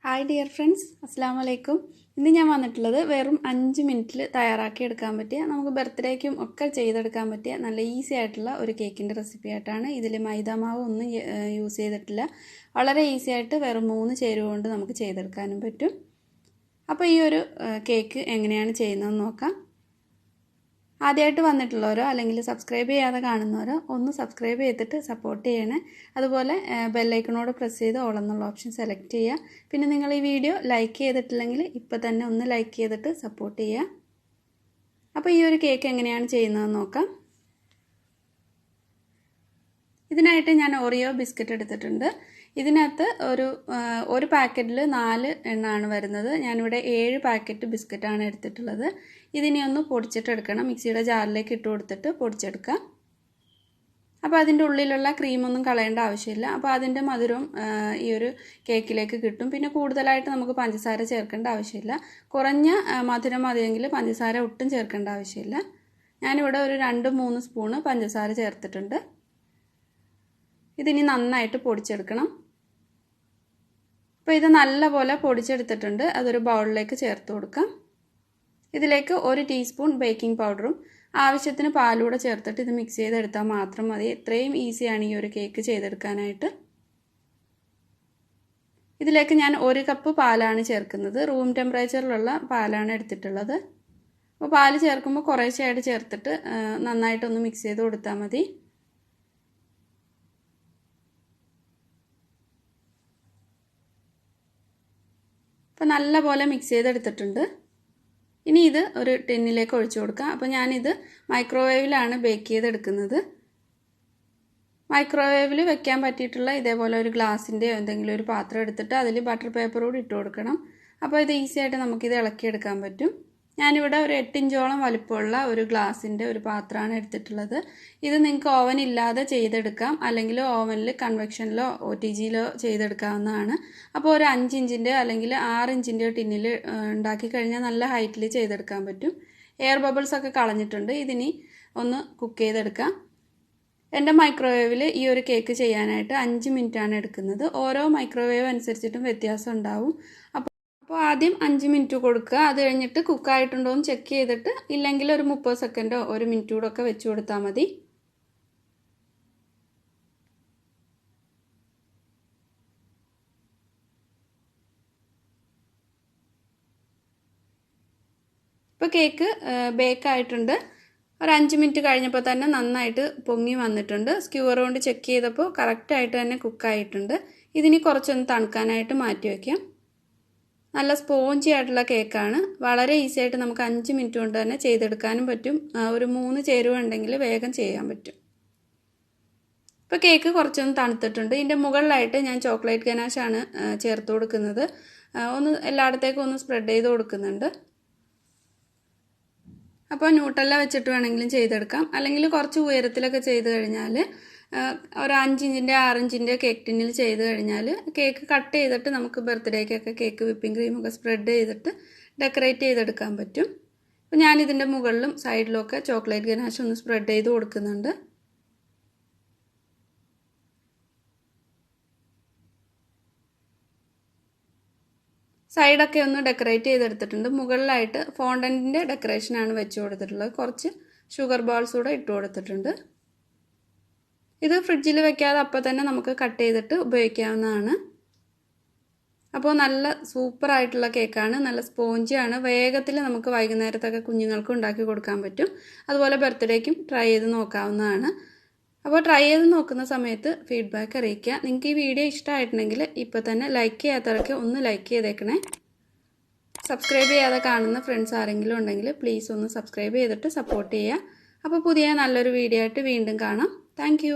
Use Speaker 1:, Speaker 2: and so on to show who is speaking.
Speaker 1: Hi dear friends, Assalamu alaikum. ഇന്ന് ഞാൻ വന്നിട്ടുള്ളത് വെറും 5 മിനിറ്റിൽ തയ്യാറാക്കി എടുക്കാൻ പറ്റിയ നമുക്ക് ബർത്ത്ഡേക്കും ഒക്കെ ചെയ്തെടുക്കാൻ പറ്റിയ നല്ല ഈസി ആയിട്ടുള്ള ഒരു കേക്കിന്റെ റെസിപ്പി ആയിട്ടാണ്. ഇതിൽ മൈദ മാവ് ഒന്നും യൂസ് ചെയ്തിട്ടില്ല. വളരെ ഈസി ആയിട്ട് വെറും 3 ചേരുവ കൊണ്ട് നമുക്ക് ചെയ്തെടുക്കാനും പറ്റും. അപ്പോൾ ഈ ഒരു കേക്ക് എങ്ങനെയാണ് ചെയ്യുന്നതെന്ന് നോക്കാം. ആദ്യമായിട്ട് വന്നിട്ടുള്ളവരോ അല്ലെങ്കിൽ സബ്സ്ക്രൈബ് ചെയ്യാതെ കാണുന്നവരോ ഒന്ന് സബ്സ്ക്രൈബ് ചെയ്തിട്ട് സപ്പോർട്ട് ചെയ്യണേ. അതുപോലെ ബെൽ ഐക്കണോട് പ്രസ് ചെയ്ത് ഓൾ എന്നുള്ള ഓപ്ഷൻ സെലക്ട് ചെയ്യുക. പിന്നെ നിങ്ങൾ ഈ വീഡിയോ ലൈക്ക് ചെയ്തിട്ടില്ലെങ്കിൽ ഇപ്പോൾ തന്നെ ഒന്ന് ലൈക്ക് ചെയ്തിട്ട് സപ്പോർട്ട് ചെയ്യുക. അപ്പോൾ ഈ ഒരു കേക്ക് എങ്ങനെയാണ് ചെയ്യുന്നതെന്ന് നോക്കാം. ഇതിനായിട്ട് ഞാൻ ഓറിയോ ബിസ്ക്കറ്റ് എടുത്തിട്ടുണ്ട്. ഇതിനകത്ത് ഒരു പാക്കറ്റിൽ 4 എണ്ണമാണ് വരുന്നത്. ഞാനിവിടെ 7 പാക്കറ്റ് ബിസ്ക്കറ്റാണ് എടുത്തിട്ടുള്ളത്. ഇതിനെ ഒന്ന് പൊടിച്ചിട്ടെടുക്കണം. മിക്സിയുടെ ജാറിലേക്ക് ഇട്ട് കൊടുത്തിട്ട് പൊടിച്ചെടുക്കാം. അപ്പോൾ അതിൻ്റെ ഉള്ളിലുള്ള ക്രീമൊന്നും കളയേണ്ട ആവശ്യമില്ല. അപ്പോൾ അതിൻ്റെ മധുരവും ഈ ഒരു കേക്കിലേക്ക് കിട്ടും. പിന്നെ കൂടുതലായിട്ട് നമുക്ക് പഞ്ചസാര ചേർക്കേണ്ട ആവശ്യമില്ല. കുറഞ്ഞ മധുരം മതിയെങ്കിൽ പഞ്ചസാര ഒട്ടും ചേർക്കേണ്ട ആവശ്യമില്ല. ഞാനിവിടെ ഒരു 2-3 സ്പൂണ് പഞ്ചസാര ചേർത്തിട്ടുണ്ട്. ഇതിനി നന്നായിട്ട് പൊടിച്ചെടുക്കണം. അപ്പോൾ ഇത് നല്ലപോലെ പൊടിച്ചെടുത്തിട്ടുണ്ട്. അതൊരു ബൗളിലേക്ക് ചേർത്ത് കൊടുക്കാം. ഇതിലേക്ക് 1 ടീസ്പൂൺ ബേക്കിംഗ് പൗഡറും ആവശ്യത്തിന് പാലൂടെ ചേർത്തിട്ട് ഇത് മിക്സ് ചെയ്തെടുത്താൽ മാത്രം മതി. ഇത്രയും ഈസിയാണ് ഈ ഒരു കേക്ക് ചെയ്തെടുക്കാനായിട്ട്. ഇതിലേക്ക് ഞാൻ 1 കപ്പ് പാലാണ് ചേർക്കുന്നത്. റൂം ടെമ്പറേച്ചറിലുള്ള പാലാണ് എടുത്തിട്ടുള്ളത്. അപ്പോൾ പാല് ചേർക്കുമ്പോൾ കുറേശ്ശെയായിട്ട് ചേർത്തിട്ട് നന്നായിട്ടൊന്ന് മിക്സ് ചെയ്ത് കൊടുത്താൽ മതി. അപ്പോൾ നല്ലപോലെ മിക്സ് ചെയ്തെടുത്തിട്ടുണ്ട്. ഇനി ഇത് ഒരു ടിന്നിലേക്ക് ഒഴിച്ചു കൊടുക്കാം. അപ്പോൾ ഞാനിത് മൈക്രോവേവിലാണ് ബേക്ക് ചെയ്തെടുക്കുന്നത്. മൈക്രോവേവിൽ വെക്കാൻ പറ്റിയിട്ടുള്ള ഇതേപോലെ ഒരു ഗ്ലാസിൻ്റെ എന്തെങ്കിലും ഒരു പാത്രം എടുത്തിട്ട് അതിൽ ബട്ടർ പേപ്പർ കൂടി ഇട്ട് കൊടുക്കണം. അപ്പോൾ ഇത് ഈസി ആയിട്ട് നമുക്കിത് ഇളക്കിയെടുക്കാൻ പറ്റും. ഞാനിവിടെ ഒരു 8 ഇഞ്ചോളം വലുപ്പമുള്ള ഒരു ഗ്ലാസിൻ്റെ ഒരു പാത്രമാണ് എടുത്തിട്ടുള്ളത്. ഇത് നിങ്ങൾക്ക് ഓവൻ ഇല്ലാതെ ചെയ്തെടുക്കാം, അല്ലെങ്കിൽ ഓവനിൽ കൺവെക്ഷനിലോ OTGയിലോ ചെയ്തെടുക്കാവുന്നതാണ്. അപ്പോൾ ഒരു 5 ഇഞ്ചിൻ്റെ അല്ലെങ്കിൽ 6 ഇഞ്ചിൻ്റെ ടിന്നിൽ ഉണ്ടാക്കി കഴിഞ്ഞാൽ നല്ല ഹൈറ്റിൽ ചെയ്തെടുക്കാൻ പറ്റും. എയർ ബബിൾസ് ഒക്കെ കളഞ്ഞിട്ടുണ്ട്. ഇതിനി ഒന്ന് കുക്ക് ചെയ്തെടുക്കാം. എൻ്റെ മൈക്രോവേവിൽ ഈ ഒരു കേക്ക് ചെയ്യാനായിട്ട് 5 മിനിറ്റാണ് എടുക്കുന്നത്. ഓരോ മൈക്രോവേവ് അനുസരിച്ചിട്ടും വ്യത്യാസം ഉണ്ടാവും. അപ്പോൾ ആദ്യം 5 മിനിറ്റ് കൊടുക്കുക. അത് കഴിഞ്ഞിട്ട് കുക്കായിട്ടുണ്ടോ എന്ന് ചെക്ക് ചെയ്തിട്ട് ഇല്ലെങ്കിൽ ഒരു 30 സെക്കൻഡോ 1 മിനിറ്റ് കൂടെ ഒക്കെ വെച്ച് കൊടുത്താൽ മതി. ഇപ്പോൾ കേക്ക് ബേക്ക് ആയിട്ടുണ്ട്. ഒരു 5 മിനിറ്റ് കഴിഞ്ഞപ്പോൾ തന്നെ നന്നായിട്ട് പൊങ്ങി വന്നിട്ടുണ്ട്. സ്ക്യൂവർ കൊണ്ട് ചെക്ക് ചെയ്തപ്പോൾ കറക്റ്റായിട്ട് തന്നെ കുക്കായിട്ടുണ്ട്. ഇതിനി കുറച്ചൊന്ന് തണുക്കാനായിട്ട് മാറ്റി വയ്ക്കാം. നല്ല സ്പോഞ്ചി ആയിട്ടുള്ള കേക്കാണ്. വളരെ ഈസി ആയിട്ട് നമുക്ക് 5 മിനിറ്റ് കൊണ്ട് തന്നെ ചെയ്തെടുക്കാനും പറ്റും. ഒരു 3 ചേരുവ ഉണ്ടെങ്കിൽ വേഗം ചെയ്യാൻ പറ്റും. ഇപ്പോൾ കേക്ക് കുറച്ചൊന്ന് തണുത്തിട്ടുണ്ട്. ഇതിൻ്റെ മുകളിലായിട്ട് ഞാൻ ചോക്ലേറ്റ് ഗനാഷാണ് ചേർത്ത് കൊടുക്കുന്നത്. ഒന്ന് എല്ലായിടത്തേക്കും ഒന്ന് സ്പ്രെഡ് ചെയ്ത് കൊടുക്കുന്നുണ്ട്. അപ്പോൾ ന്യൂട്ടെല്ല വെച്ചിട്ട് വേണമെങ്കിലും ചെയ്തെടുക്കാം, അല്ലെങ്കിൽ കുറച്ച് ഉയരത്തിലൊക്കെ ചെയ്ത് കഴിഞ്ഞാൽ ഒരു 5 ഇഞ്ചിൻ്റെ 6 ഇഞ്ചിൻ്റെ കേക്ക് ടിന്നിൽ ചെയ്ത് കഴിഞ്ഞാൽ കേക്ക് കട്ട് ചെയ്തിട്ട് നമുക്ക് ബർത്ത്ഡേക്കൊക്കെ കേക്ക് വിപ്പിംഗ് ക്രീമൊക്കെ സ്പ്രെഡ് ചെയ്തിട്ട് ഡെക്കറേറ്റ് ചെയ്തെടുക്കാൻ പറ്റും. അപ്പോൾ ഞാനിതിൻ്റെ മുകളിലും സൈഡിലൊക്കെ ചോക്ലേറ്റ് ഗനാഷ് ഒന്ന് സ്പ്രെഡ് ചെയ്ത് കൊടുക്കുന്നുണ്ട്. സൈഡൊക്കെ ഒന്ന് ഡെക്കറേറ്റ് ചെയ്തെടുത്തിട്ടുണ്ട്. മുകളിലായിട്ട് ഫോണ്ടൻറ്റിൻ്റെ ഡെക്കറേഷനാണ് വെച്ച് കൊടുത്തിട്ടുള്ളത്. കുറച്ച് ഷുഗർ ബോൾസ് കൂടെ ഇട്ട് കൊടുത്തിട്ടുണ്ട്. ഇത് ഫ്രിഡ്ജിൽ വെക്കാതെ അപ്പോൾ തന്നെ നമുക്ക് കട്ട് ചെയ്തിട്ട് ഉപയോഗിക്കാവുന്നതാണ്. അപ്പോൾ നല്ല സൂപ്പറായിട്ടുള്ള കേക്കാണ്. നല്ല സ്പോഞ്ചിയാണ്. വേഗത്തിൽ നമുക്ക് വൈകുന്നേരത്തൊക്കെ കുഞ്ഞുങ്ങൾക്ക് ഉണ്ടാക്കി കൊടുക്കാൻ പറ്റും. അതുപോലെ ബർത്ത്ഡേക്കും ട്രൈ ചെയ്ത് നോക്കാവുന്നതാണ്. അപ്പോൾ ട്രൈ ചെയ്ത് നോക്കുന്ന സമയത്ത് ഫീഡ്ബാക്ക് അറിയിക്കുക. നിങ്ങൾക്ക് ഈ വീഡിയോ ഇഷ്ടമായിട്ടുണ്ടെങ്കിൽ ഇപ്പോൾ തന്നെ ലൈക്ക് ചെയ്യാത്തവരൊക്കെ ഒന്ന് ലൈക്ക് ചെയ്തേക്കണേ. സബ്സ്ക്രൈബ് ചെയ്യാതെ കാണുന്ന ഫ്രണ്ട്സ് ആരെങ്കിലും ഉണ്ടെങ്കിൽ പ്ലീസ് ഒന്ന് സബ്സ്ക്രൈബ് ചെയ്തിട്ട് സപ്പോർട്ട് ചെയ്യുക. അപ്പോൾ പുതിയ നല്ലൊരു വീഡിയോ ആയിട്ട് വീണ്ടും കാണാം. Thank you.